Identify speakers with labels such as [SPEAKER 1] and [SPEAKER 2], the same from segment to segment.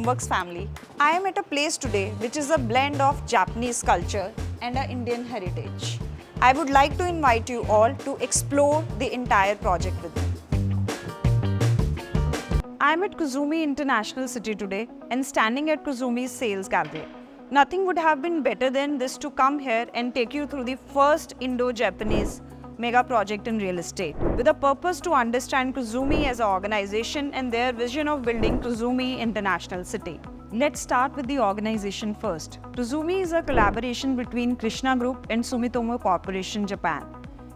[SPEAKER 1] Homeworks family. I am at a place today which is a blend of Japanese culture and our Indian heritage. I would like to invite you all to explore the entire project with me. I am at Kuzumi International City today and standing at Kuzumi's sales gallery. Nothing would have been better than this to come here and take you through the first Indo-Japanese mega project in real estate, with a purpose to understand Kuzumi as an organization and their vision of building Kuzumi International City. Let's start with the organization first. Kuzumi is a collaboration between Krishna Group and Sumitomo Corporation, Japan.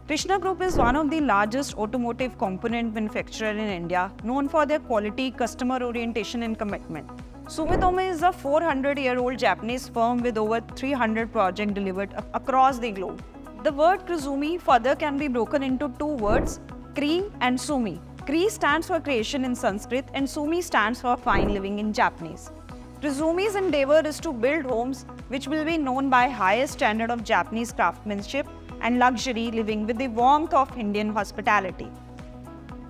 [SPEAKER 1] Krishna Group is one of the largest automotive component manufacturer in India, known for their quality, customer orientation and commitment. Sumitomo is a 400-year-old Japanese firm with over 300 projects delivered across the globe. The word Kuzumi further can be broken into two words, Kri and Sumi. Kri stands for creation in Sanskrit and Sumi stands for fine living in Japanese. Kuzumi's endeavor is to build homes which will be known by highest standard of Japanese craftsmanship and luxury living with the warmth of Indian hospitality.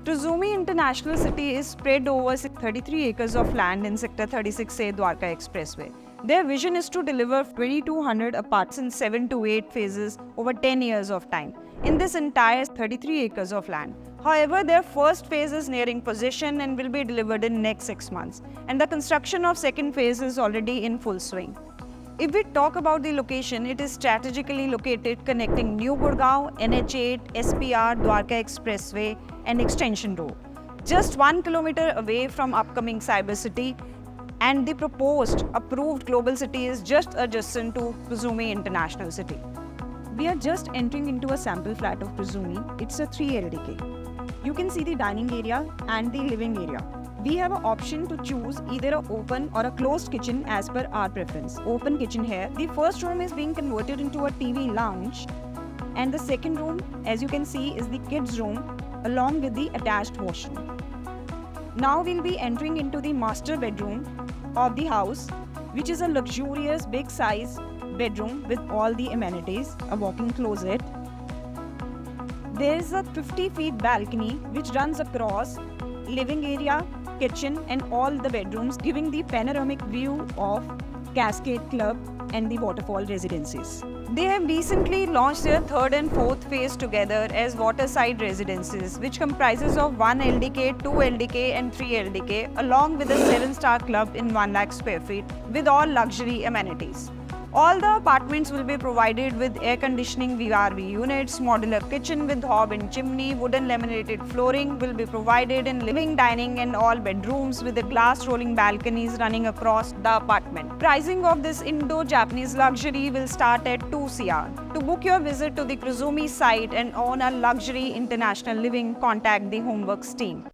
[SPEAKER 1] Kuzumi International City is spread over 33 acres of land in Sector 36A Dwarka Expressway. Their vision is to deliver 2,200 apartments in 7 to 8 phases over 10 years of time in this entire 33 acres of land. However, their first phase is nearing possession and will be delivered in next 6 months, and the construction of second phase is already in full swing. If we talk about the location, it is strategically located connecting New Gurgaon, NH8, SPR, Dwarka Expressway and Extension Road, just 1 kilometer away from upcoming Cyber City, and the proposed approved global city is just adjacent to Kuzumi International City. We are just entering into a sample flat of Kuzumi. It's a 3 LDK. You can see the dining area and the living area. We have an option to choose either an open or a closed kitchen as per our preference. Open kitchen here. The first room is being converted into a TV lounge, and the second room, as you can see, is the kids room along with the attached washroom. Now we'll be entering into the master bedroom of the house, which is a luxurious big size bedroom with all the amenities, a walk-in closet. There is a 50 feet balcony which runs across living area, kitchen and all the bedrooms, giving the panoramic view of Cascade Club and the Waterfall Residences. They have recently launched their third and fourth phase together as Waterside Residences, which comprises of 1 LDK, 2 LDK and 3 LDK, along with a 7-star club in 1 lakh square feet with all luxury amenities. All the apartments will be provided with air conditioning VRV units, modular kitchen with hob and chimney, wooden laminated flooring will be provided in living, dining and all bedrooms with the glass rolling balconies running across the apartment. Pricing of this Indo-Japanese luxury will start at 2 CR. To book your visit to the Kuzumi site and own a luxury international living, contact the Homeworks team.